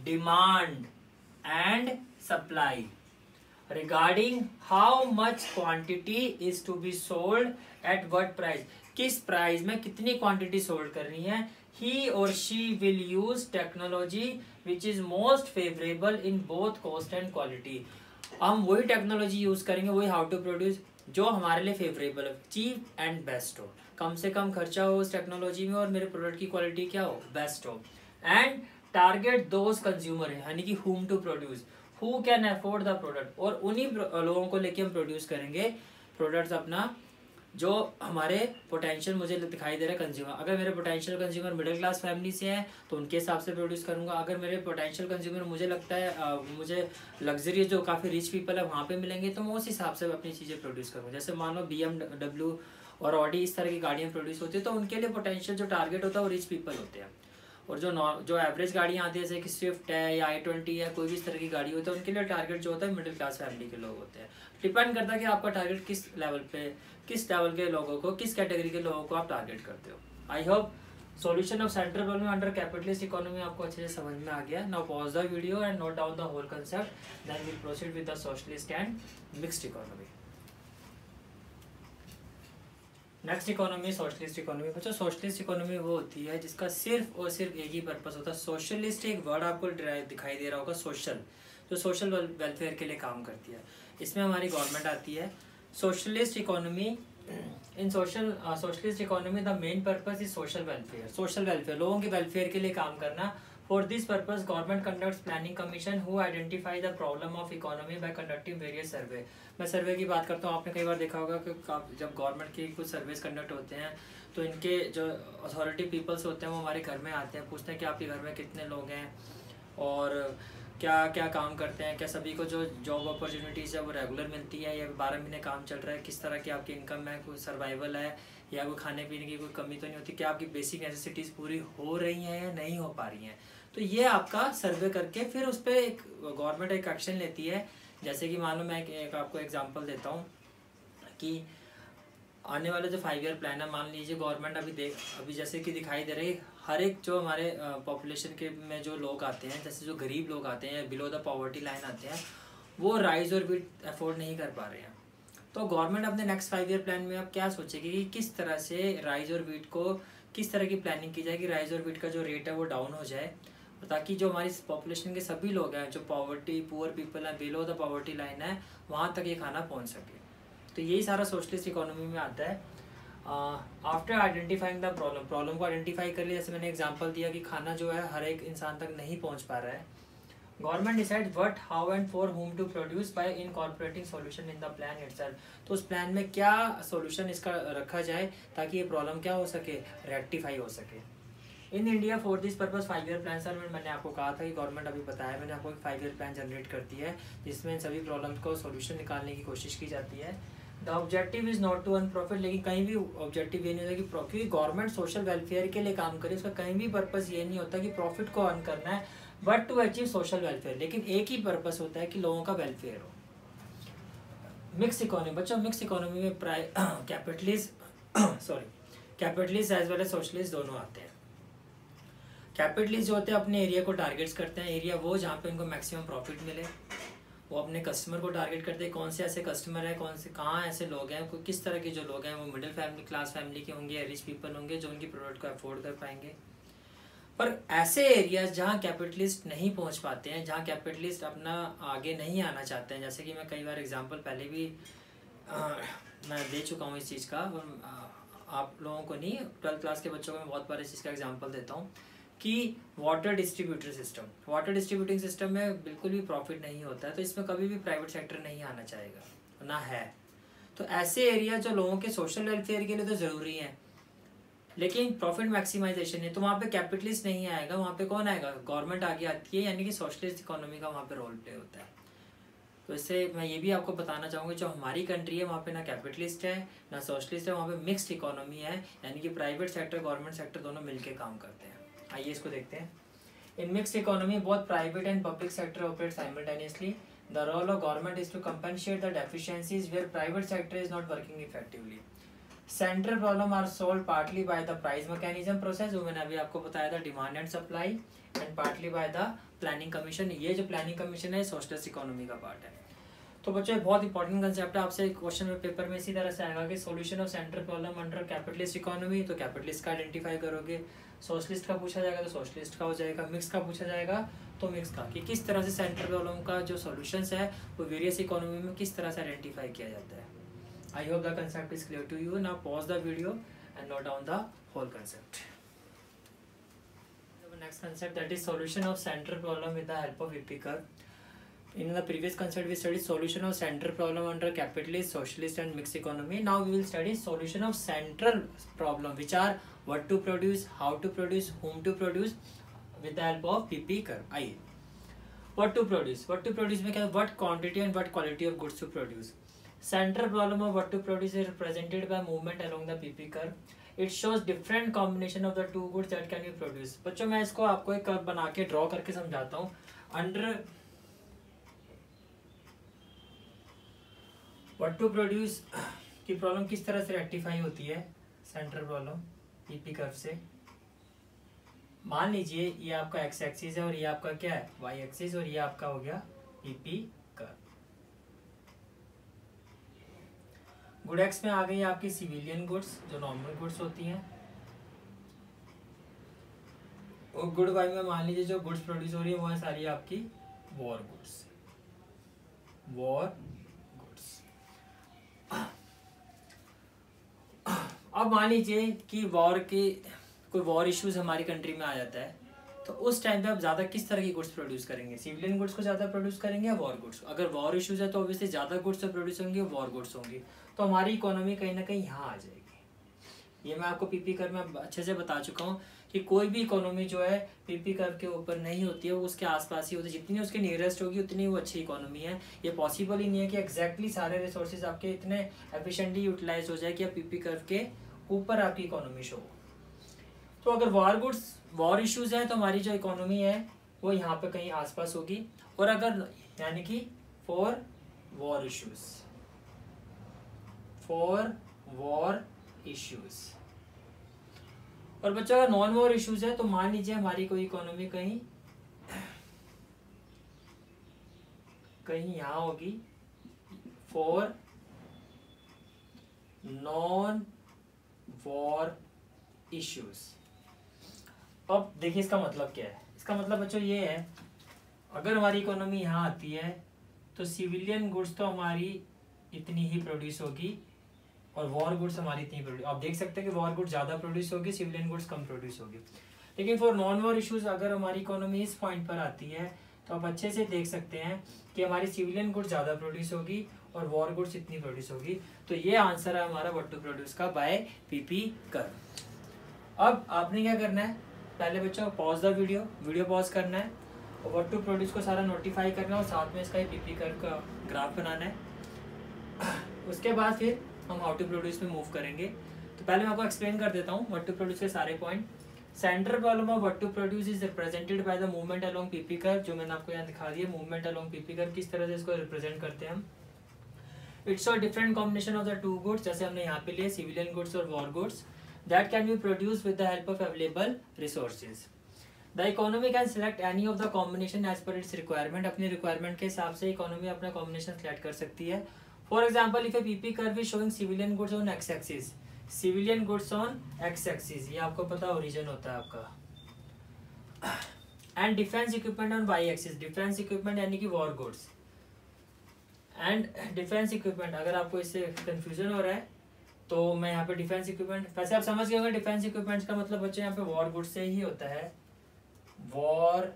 demand and supply, regarding how much quantity is to be sold at what price। किस प्राइस में कितनी क्वांटिटी सोल्ड करनी है। he or she will use technology which is most favorable in both cost and quality। हम वही technology use करेंगे, वही how to produce जो हमारे लिए फेवरेबल हो, चीप एंड बेस्ट हो, कम से कम खर्चा हो उस टेक्नोलॉजी में और मेरे प्रोडक्ट की क्वालिटी क्या हो, बेस्ट हो। एंड टारगेट दोज कंज्यूमर है, यानी कि whom to produce, who can afford the product, और उन्हीं लोगों को लेके हम प्रोड्यूस करेंगे प्रोडक्ट्स अपना जो हमारे पोटेंशियल मुझे दिखाई दे रहा है कंज्यूमर। अगर मेरे potential consumer middle class family से है तो उनके हिसाब से प्रोड्यूस करूंगा। अगर मेरे पोटेंशियल कंज्यूमर मुझे लगता है मुझे लग्जरी जो काफ़ी रिच पीपल है वहाँ पे मिलेंगे तो मैं उस हिसाब से अपनी चीज़ें प्रोड्यूस करूँगा। जैसे मान लो BMW और ऑडी इस तरह की गाड़ियाँ प्रोड्यूस होती है तो उनके लिए पोटेंशियल जो टारगेट होता है वो रिच पीपल होते हैं। और जो एवरेज गाड़ियाँ आती है जैसे कि स्विफ्ट है या i20 है, कोई भी इस तरह की गाड़ी होती है, उनके लिए टारगेट जो होता है मिडिल क्लास फैमिली के लोग होते हैं। डिपेंड करता है कि आपका टारगेट किस लेवल के लोगों को, किस कैटेगरी के लोगों को आप टारगेट करते हो। I hope solution of central problem under capitalist economy आपको अच्छे से समझ में आ गया। Now pause the video and note down the whole concept, then we proceed with the socialist and mixed economy. Next economy socialist economy. बच्चों socialist economy वो होती है जिसका सिर्फ और सिर्फ एक ही पर्पस होता है। सोशलिस्ट एक वर्ड आपको दिखाई दे रहा होगा, सोशल, जो सोशल वेलफेयर के लिए काम करती है। इसमें हमारी गवर्नमेंट आती है। Socialist economy, in socialist economy the main purpose is social welfare. Social welfare, लोगों के वेलफेयर के लिए काम करना। For this purpose government conducts planning commission who identify the problem of economy by conducting various survey. मैं survey की बात करता हूँ, आपने कई बार देखा होगा कि जब गवर्नमेंट के कुछ सर्वेस कंडक्ट होते हैं तो इनके जो अथॉरिटी पीपल्स होते हैं वो हमारे घर में आते हैं, पूछते हैं कि आपके घर में कितने लोग हैं और क्या क्या काम करते हैं, क्या सभी को जो जॉब अपॉर्चुनिटीज़ है वो रेगुलर मिलती है या 12 महीने काम चल रहा है, किस तरह की आपकी इनकम है, कोई सर्वाइवल है या कोई खाने पीने की कोई कमी तो नहीं होती, क्या आपकी बेसिक नेसेसिटीज़ पूरी हो रही हैं या नहीं हो पा रही हैं। तो ये आपका सर्वे करके फिर उस पर एक गवर्नमेंट एक एक्शन लेती है। जैसे कि मान लो मैं एक आपको एग्जांपल देता हूँ कि आने वाले जो 5 ईयर प्लान है, मान लीजिए गवर्नमेंट अभी जैसे कि दिखाई दे रही, हर एक जो हमारे पॉपुलेशन के में जो लोग आते हैं, जैसे जो गरीब लोग आते हैं, बिलो द पॉवर्टी लाइन आते हैं, वो राइस और बीट अफोर्ड नहीं कर पा रहे हैं। तो गवर्नमेंट अपने नेक्स्ट 5 ईयर प्लान में अब क्या सोचेगी कि किस तरह से राइस और बीट को, किस तरह की प्लानिंग की जाए कि राइस और बीट का जो रेट है वो डाउन हो जाए, ताकि जो हमारी पॉपुलेशन के सभी लोग हैं, जो पुअर पीपल हैं, बिलो द पॉवर्टी लाइन है, वहाँ तक ये खाना पहुँच सके। तो यही सारा सोशलिस्ट इकोनॉमी में आता है। आफ्टर आइडेंटिफाइंग द प्रॉब्लम को आइडेंटिफाई कर लिया, जैसे मैंने एग्जांपल दिया कि खाना जो है हर एक इंसान तक नहीं पहुंच पा रहा है। Government decide what, how and for whom to produce by incorporating solution in the plan itself. तो उस प्लान में क्या सॉल्यूशन इसका रखा जाए ताकि ये प्रॉब्लम क्या हो सके, रेक्टिफाई हो सके। In India for this purpose 5 year plan, sir मैंने आपको कहा था कि गवर्नमेंट अभी बताया मैंने आपको, 5 ईयर प्लान जनरेट करती है जिसमें इन सभी प्रॉब्लम्स को सॉल्यूशन निकालने की कोशिश की जाती है। The objective is not to earn profit, लेकिन कहीं भी ऑब्जेक्टिव ये नहीं होता कि क्योंकि गवर्नमेंट सोशल वेलफेयर के लिए काम करे, उसका कहीं भी पर्पस ये नहीं होता कि प्रॉफिट को अर्न करना है, but to achieve social welfare. लेकिन एक ही पर्पस होता है कि लोगों का वेलफेयर हो। मिक्स इकोनॉमी, बच्चों मिक्स इकोनॉमी में capitalist as well as socialist दोनों आते हैं। कैपिटलिस्ट जो होते हैं अपने एरिया को टारगेट्स करते हैं, एरिया वो जहाँ पे उनको मैक्सिमम प्रॉफिट मिले, वो अपने कस्टमर को टारगेट करते हैं, कौन से ऐसे कस्टमर है, कौन से कहाँ ऐसे लोग हैं, कोई किस तरह के जो लोग हैं वो मिडिल फैमिली क्लास फैमिली के होंगे या रिच पीपल होंगे जो उनकी प्रोडक्ट को अफोर्ड कर पाएंगे। पर ऐसे एरियाज जहाँ कैपिटलिस्ट नहीं पहुँच पाते हैं, जहाँ कैपिटलिस्ट अपना आगे नहीं आना चाहते हैं, जैसे कि मैं कई बार एग्जाम्पल पहले भी मैं दे चुका हूँ इस चीज़ का, आप लोगों को नहीं, 12th क्लास के बच्चों को मैं बहुत बार इस चीज़ का एग्जाम्पल देता हूँ कि वाटर डिस्ट्रीब्यूटिंग सिस्टम में बिल्कुल भी प्रॉफिट नहीं होता है, तो इसमें कभी भी प्राइवेट सेक्टर नहीं आना चाहेगा, ना है। तो ऐसे एरिया जो लोगों के सोशल वेलफेयर के लिए तो ज़रूरी हैं लेकिन प्रॉफिट मैक्सिमाइजेशन है, तो वहाँ पे कैपिटलिस्ट नहीं आएगा, वहाँ पे कौन आएगा, गवर्नमेंट आगे आती है, यानी कि सोशलिस्ट इकोनॉमी का वहाँ पे रोल प्ले होता है। तो इससे मैं ये भी आपको बताना चाहूँगा जो हमारी कंट्री है वहाँ पे ना कैपिटलिस्ट है ना सोशलिस्ट है, वहाँ पे मिक्स्ड इकोनॉमी है, यानी कि प्राइवेट सेक्टर गवर्नमेंट सेक्टर दोनों मिलके काम करते हैं। आइए इसको देखते हैं। In mixed economy both private and public sector operate simultaneously. The role of government is to compensate the deficiencies where private sector is not working effectively. Central problem are solve partly by the price mechanism process, वो मैंने अभी आपको बताया था, demand and supply, and partly by the planning commission. ये जो planning commission है socialist economy का पार्ट है। तो बच्चों एक बहुत इंपॉर्टेंट कंसेप्ट है, आपसे क्वेश्चन में पेपर में इसी तरह से आएगा कि solution of central problem under capitalist economy, तो कैपिटलिस्ट का आइडेंटिफाई करोगे, सोशलिस्ट का पूछा जाएगा तो सोशलिस्ट का हो जाएगा, मिक्स का पूछा जाएगा तो मिक्स का, कि किस तरह से सेंट्रल प्रॉब्लम का जो सॉल्यूशंस है वो वेरियस इकोनॉमी में किस तरह से आइडेंटिफाई किया जाता है। I hope the concept is clear to you. Now pause the video and note down the whole concept. Next concept that is solution of central problem with the help of EP curve. In the previous concept we studied solution of central problem under capitalist, socialist and mixed economy. Now we will study solution of central problem, which are what to produce, how to produce, whom to produce with the help of PP curve. आइए, what to produce में क्या, what quantity and what quality of goods to produce. Central problem of what to produce is represented by movement along the PP curve. It shows different combination of the two goods that can be produced. बच्चों मैं इसको आपको एक curve बना के draw करके समझाता हूँ। अंडर व्हाट टू प्रोड्यूस की प्रॉब्लम किस तरह से रेक्टिफाई होती है सेंट्रल प्रॉब्लम पीपी कर्व से। मान लीजिए ये आपका एक्स एक्सिस है और ये आपका क्या है वाई एक्सिस, और ये आपका हो गया पीपी कर्व। गुड एक्स में आ गई आपकी सिविलियन गुड्स जो नॉर्मल गुड्स होती हैं, और गुड वाई में मान लीजिए जो गुड्स प्रोड्यूस हो रही है वो है सारी आपकी वॉर गुड्स, वॉर गुड्स। अब मान लीजिए कि वॉर के कोई वॉर इश्यूज हमारी कंट्री में आ जाता है, तो उस टाइम पे आप ज़्यादा किस तरह की गुड्स प्रोड्यूस करेंगे, सिविलियन गुड्स को ज़्यादा प्रोड्यूस करेंगे या वॉर गुड्स? अगर वॉर इश्यूज है तो ऑब्वियसली ज़्यादा गुड्स तो प्रोड्यूस होंगे, वॉर गुड्स होंगी, तो हमारी इकोनॉमी कहीं ना कहीं यहाँ आ जाएगी। ये मैं आपको पीपी कर्व में अच्छे से बता चुका हूँ कि कोई भी इकोनॉमी जो है पीपी कर्व के ऊपर नहीं होती है, वो उसके आसपास ही होती है, जितनी उसके नियरेस्ट होगी उतनी वो अच्छी इकोनॉमी है। ये पॉसिबल ही नहीं है कि एग्जैक्टली सारे रिसोर्सेज आपके इतने एफिशिएंटली यूटिलाइज हो जाए कि आप पीपी कर्व के ऊपर आपकी इकोनॉमी शो हो। तो अगर वॉर इश्यूज हैं तो हमारी जो इकोनॉमी है वो यहाँ पे कहीं आसपास होगी, और अगर यानी कि फॉर वॉर इश्यूज, और बच्चों अगर नॉन वॉर इश्यूज है तो मान लीजिए हमारी कोई इकोनॉमी कहीं यहाँ होगी फॉर नॉन वॉर इश्यूज। अब देखिए इसका मतलब क्या है, इसका मतलब बच्चों ये है अगर हमारी इकोनॉमी यहाँ आती है तो सिविलियन गुड्स तो हमारी इतनी ही प्रोड्यूस होगी और वॉर गुड्स हमारी इतनी प्रोड्यूस, आप देख सकते हैं कि वॉर गुड्स ज़्यादा प्रोड्यूस होगी, सिविलियन गुड्स कम प्रोड्यूस होगी। लेकिन फॉर नॉन वॉर इश्यूज अगर हमारी इकोनॉमी इस पॉइंट पर आती है तो आप अच्छे से देख सकते हैं कि हमारी सिविलियन गुड्स ज़्यादा प्रोड्यूस होगी और वॉर गुड्स इतनी प्रोड्यूस होगी। तो ये आंसर है हमारा व्हाट टू प्रोड्यूस का बाय पीपी कर्व। अब आपने क्या करना है, पहले बच्चों पॉज द वीडियो पॉज करना है और व्हाट टू प्रोड्यूस को सारा नोटिफाई करना है और साथ में इसका पीपी कर्व का ग्राफ बनाना है। उसके बाद फिर हम हाउ टू प्रोड्यूस में मूव करेंगे। तो पहले मैं आपको एक्सप्लेन कर देता हूँ व्हाट टू प्रोड्यूस के सारे point. Central problem of what to produce is represented by the movement along PP curve, जो मैंने आपको यहाँ दिखा दिया। मूवमेंट अलोंग पीपी कर्व किस तरह से इसको रिप्रेजेंट करते हैं हम। It's a different combination of the two goods, जैसे हमने यहाँ पे लिए सिविलियन गुड्स और war goods, that can be produce with the help of available resources. The economy can select any of the combination as per its requirement, अपनी requirement के हिसाब से इकोनॉमी अपना कॉम्बिनेशन सिलेक्ट कर सकती है। For example if a PP curve is showing civilian goods on X axis, civilian goods on X axis, ये आपको पता ओरिजिन होता है आपका, and defence equipment on Y axis, defence equipment यानी कि war goods and defence equipment. अगर आपको इससे कंफ्यूजन हो रहा है तो मैं यहाँ पे डिफेंस इक्विपमेंट, वैसे आप समझ गए होंगे डिफेंस इक्विपमेंट्स का मतलब बच्चे यहाँ पे वॉर गुड्स से ही होता है, war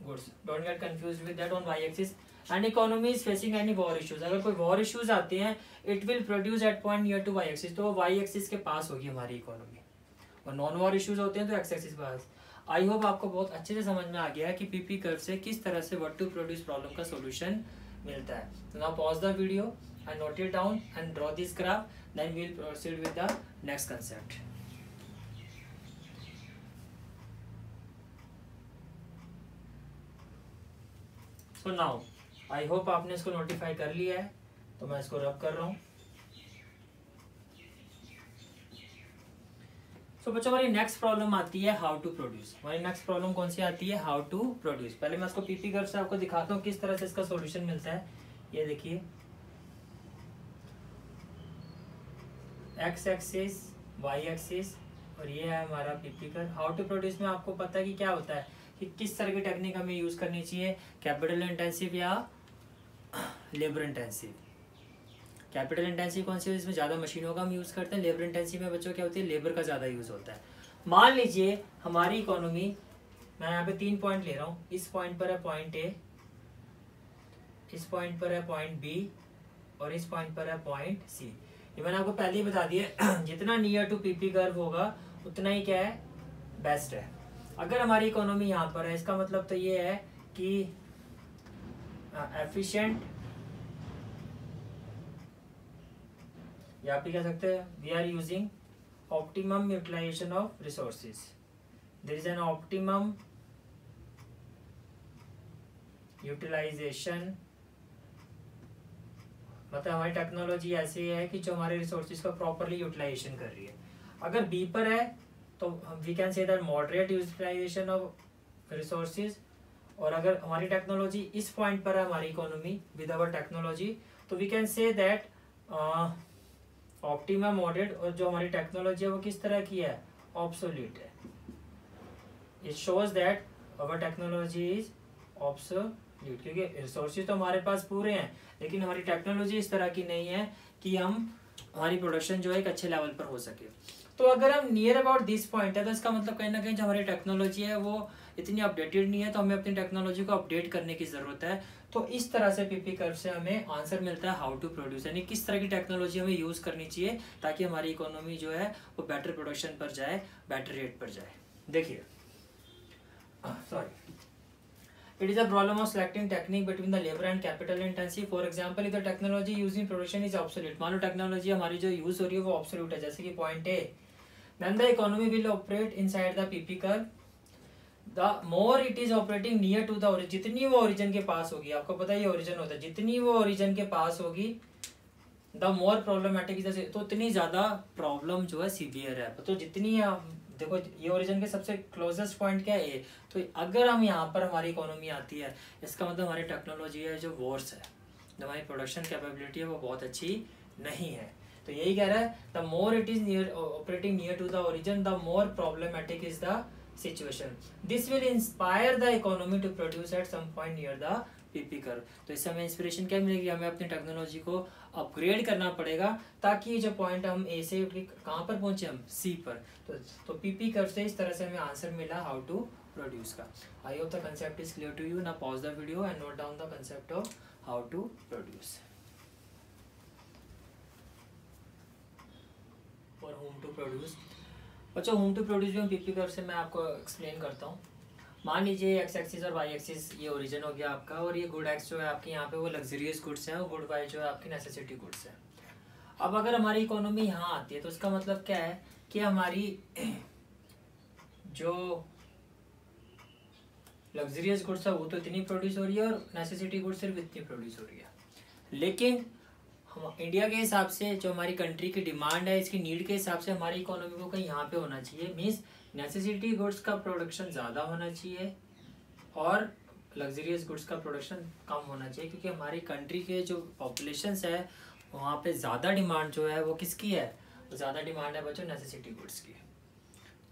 goods, don't get confused with that. On Y axis and economy is facing any war issues, अगर कोई वॉर इश्यूज आते हैं it will produce at point near to Y axis, तो वाई एक्सिस के पास होगी हमारी इकोनॉमी, और नॉन वॉर इश्यूज होते हैं तो x axis pass. I hope आपको बहुत अच्छे से समझ में आ गया है कि पीपी कर्व से किस तरह से व्हाट टू प्रोड्यूस प्रॉब्लम का सॉल्यूशन मिलता है। तो now pause the video and note it down and draw this graph, then we will proceed with the next concept. So now I hope आपने इसको नोटिफाई कर लिया है, तो मैं इसको रब कर रहा हूँ। तो बच्चों हमारी नेक्स्ट प्रॉब्लम आती है हाउ टू प्रोड्यूस। हमारी नेक्स्ट प्रॉब्लम कौन सी आती है, हाउ टू प्रोड्यूस। पहले मैं इसको पीपी कर्व से आपको दिखाता हूँ किस तरह से इसका सॉल्यूशन मिलता है। ये देखिए एक्स एक्सिस, वाई एक्सिस, और ये है हमारा PP curve. How to produce में आपको पता है कि क्या होता है कि किस तरह की टेक्निक हमें यूज करनी चाहिए, कैपिटल इंटेंसिव या लेबर इंटेंसिव। कैपिटल इंटेंसिव कौन सी है, इसमें ज़्यादा मशीनों का हम यूज़ करते हैं। लेबर इंटेंसिव में बच्चों क्या होती है, लेबर का ज़्यादा यूज़ होता है। मान लीजिए हमारी इकोनॉमी, मैं यहाँ पे 3 पॉइंट ले रहा हूँ, इस पॉइंट पर है पॉइंट ए, इस पॉइंट पर है पॉइंट बी, और इस पॉइंट पर है पॉइंट सी। ये मैंने आपको पहले ही बता दिया जितना नियर टू पीपी कर्व होगा उतना ही क्या है, बेस्ट है। अगर हमारी इकोनॉमी यहाँ पर है इसका मतलब तो ये है कि एफिशिएंट, या आप कह सकते हैं we are using optimum utilisation of resources, there is an optimum utilisation, मतलब हमारी टेक्नोलॉजी ऐसी है कि जो हमारे रिसोर्सेज का प्रॉपरली यूटिलाइजेशन कर रही है। अगर बी पर है तो we can say that moderate utilisation of resources, और अगर हमारी टेक्नोलॉजी इस पॉइंट पर है, हमारी इकोनॉमी विद आवर टेक्नोलॉजी, तो we can say that optimal model और जो हमारी टेक्नोलॉजी है वो किस तरह की है, ऑब्सोल्यूट है। It shows that our technology is absolute, क्योंकि रिसोर्सेज तो हमारे पास पूरे हैं लेकिन हमारी टेक्नोलॉजी इस तरह की नहीं है कि हमारी प्रोडक्शन जो है एक अच्छे लेवल पर हो सके। तो अगर हम नियर अबाउट दिस पॉइंट है तो इसका मतलब कहीं ना कहीं जो हमारी टेक्नोलॉजी है वो इतनी अपडेटेड नहीं है, तो हमें अपनी टेक्नोलॉजी को अपडेट करने की ज़रूरत है। तो इस तरह से पीपी कर्व से हमें आंसर मिलता है हाउ टू प्रोड्यूस, यानी किस तरह की टेक्नोलॉजी हमें यूज़ करनी चाहिए ताकि हमारी इकोनॉमी जो है वो बेटर प्रोडक्शन पर जाए, बेटर रेट पर जाए। देखिए sorry, it is a problem of selecting technique between the labor and capital intensive. For example, if the technology used in production is obsolete, मान लो टेक्नोलॉजी हमारी जो यूज हो रही है वो ऑब्सोल्यूट है, जैसे कि point A, then the economy will operate inside the PP curve. The more it is operating near to the origin, जितनी वो ओरिजिन के पास होगी, आपको पता है ये ओरिजिन होता है, जितनी वो ओरिजिन के पास होगी the more problematic is, तो उतनी ज़्यादा प्रॉब्लम जो है सीवियर है। तो जितनी देखो ये ओरिजिन के सबसे क्लोजेस्ट पॉइंट क्या है ए, तो अगर हम यहाँ पर हमारी इकोनॉमी आती है इसका मतलब हमारी टेक्नोलॉजी है जो वर्स है, जो हमारी प्रोडक्शन कैपेबिलिटी है वो बहुत अच्छी नहीं है। तो यही कह रहा है the more it is near operating near to the origin the more problematic is the situation. This will inspire the economy to produce at some point near the PP curve. तो इससे हमें इंस्पिरेशन क्या मिलेगी, हमें अपनी technology को upgrade करना पड़ेगा ताकि जो पॉइंट हम ए से कहाँ पर पहुंचे, हम सी पर। तो पीपी कर्व से इस तरह से हमें आंसर मिला हाउ टू प्रोड्यूस का। I hope the concept is clear to you. Now pause the video and note down the concept of how to produce और होम टू प्रोड्यूस। बच्चों होम टू प्रोड्यूस भी PP curve से मैं आपको explain करता हूँ। मान लीजिए एक्स एक्सिस और वाई एक्सिस ये ओरिजिन हो गया आपका, और ये गुड एक्स जो है आपके यहाँ पे वो लग्जरियस गुड्स हैं और गुड वाई जो है आपकी नेसेसिटी गुड्स हैं। अब अगर हमारी इकोनॉमी यहाँ आती है तो इसका मतलब क्या है कि हमारी जो लग्जरियस गुड्स है वो तो इतनी प्रोड्यूस हो रही है और नेसेसिटी गुड्स सिर्फ इतनी प्रोड्यूस हो रही है। लेकिन हम इंडिया के हिसाब से जो हमारी कंट्री की डिमांड है, इसकी नीड के हिसाब से हमारी इकोनॉमी को कहीं यहाँ पे होना चाहिए, मीन्स नेसेसिटी गुड्स का प्रोडक्शन ज़्यादा होना चाहिए और लग्जरियस गुड्स का प्रोडक्शन कम होना चाहिए, क्योंकि हमारी कंट्री के जो पॉपुलेशंस है वहाँ पे ज़्यादा डिमांड जो है वो किसकी है, ज़्यादा डिमांड है बच्चों नेसेसिटी गुड्स की।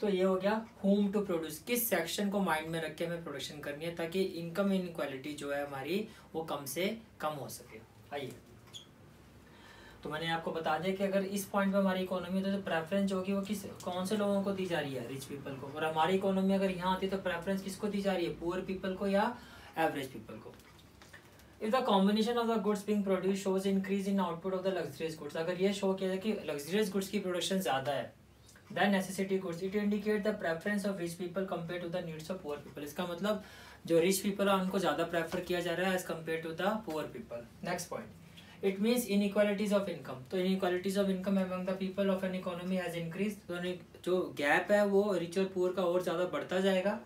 तो ये हो गया होम टू प्रोड्यूस, किस सेक्शन को माइंड में रख के हमें प्रोडक्शन करनी है ताकि इनकम इनक्वालिटी जो है हमारी वो कम से कम हो सके। आइए, तो मैंने आपको बता दिया कि अगर इस पॉइंट पे हमारी इकोनॉमी तो प्रेफरेंस होगी वो कौन से लोगों को दी जा रही है, रिच पीपल को। और हमारी इकोनॉमी अगर यहाँ आती है तो प्रेफरेंस किसको दी जा रही है, पुअर पीपल को या एवरेज पीपल को। If the combination of the goods being produce shows increase in output of the luxurious goods, अगर ये शो किया जाए कि लग्जरियस गुड्स की प्रोडक्शन ज्यादा है than necessity goods, it indicate the preference of rich people compare to the needs of poor people. इसका मतलब जो रिच पीपल है उनको ज्यादा प्रेफर किया जा रहा है as compare to the poor people. Next point, it means inequalities of income, तो inequalities of income among the people of an economy has increased, तो जो गैप है वो रिच और पुअर का और ज़्यादा बढ़ता जाएगा।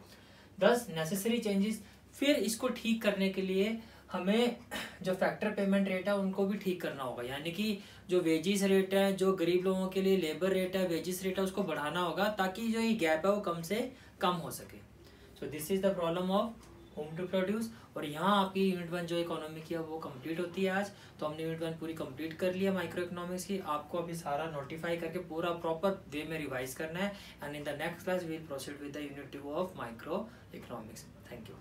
thus necessary changes, फिर इसको ठीक करने के लिए हमें जो फैक्टर पेमेंट रेट है उनको भी ठीक करना होगा, यानी कि जो वेजिस रेट है, जो गरीब लोगों के लिए लेबर रेट है, वेजिस रेट है, उसको बढ़ाना होगा ताकि जो ये गैप है वो कम से कम हो सके। So this is the problem of whom to produce. और यहाँ आपकी यूनिट 1 जो इकोनॉमी की है वो कंप्लीट होती है आज। तो हमने यूनिट 1 पूरी कंप्लीट कर लिया माइक्रो इकोनॉमिक्स की। आपको अभी सारा नोटिफाई करके पूरा प्रॉपर वे में रिवाइज करना है, and in the next class we will proceed with the unit 2 of micro economics. Thank you.